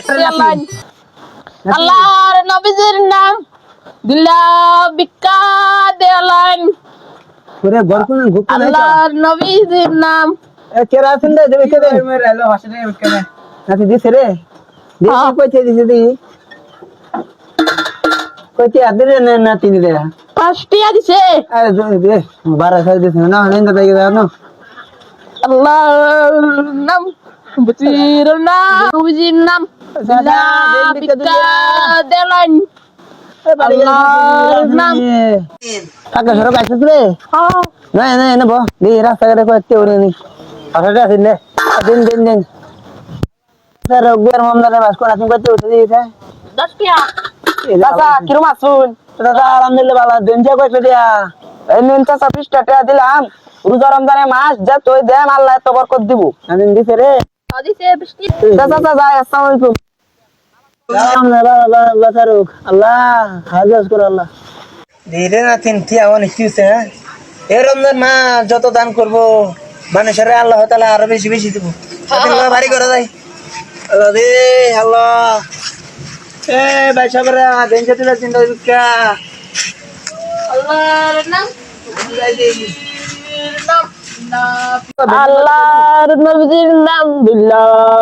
দেলাইন আল্লাহর নবীজির নাম দিল্লাহ ভিক্ষা দেলাইন ওরে বরকুন গুপ্ত নাই তো আল্লাহর নবীজির নাম এ কেরা আছেন রে দেবে কে দে মেরে হলো হাসিনে ভিক্ষা দে নাতি দিছে রে দিছে কইতে দিছে দি কইতে আদরে না তিন রে 5 টিয়া দিছে আরে দে 12 সাল দিছে না নেন দাই গেল না আল্লাহর নাম নবীজির নাম নবীজির নাম দিল্লাহ ভিক্ষা দেলাইন আল্লাহর নাম কাকা সরক আইছিস রে না না না বো দি রাস্তা করে কইতে ওরে নি আসাটা আছে নে দিন দিন দিন স্যার ওগের মামলারে বাস কোন আছেন কইতে উঠে দিছে 10 টিয়া দাদা কিরম আছুন দাদা আলহামদুলিল্লাহ ভালো দিন যা কইতে দিয়া এই নিন তা 26 টাকা দিলাম রোজা রমজানের মাস যা তুই দেন আল্লাহ এত বরকত দিব আমি দিছে রে দিছে 20 টিয়া দাদা দাদা আসসালামু আলাইকুম বাসারুক আল্লাহ হাজার করে আল্লাহ ধীরে না তিন টিয়া অনেক কিউছে এই রমজান মাস যত দান করব মানুষের আল্লাহ তাআলা আরো বেশি বেশি দিব আল্লাহ ভারী করে দেয় আল্লাহ রে আল্লাহ এ ভাই সাবরা দেন যেতে চিন্তা বিকা আল্লাহর নাম আল্লাহর নবীজির নাম দিল্লাহ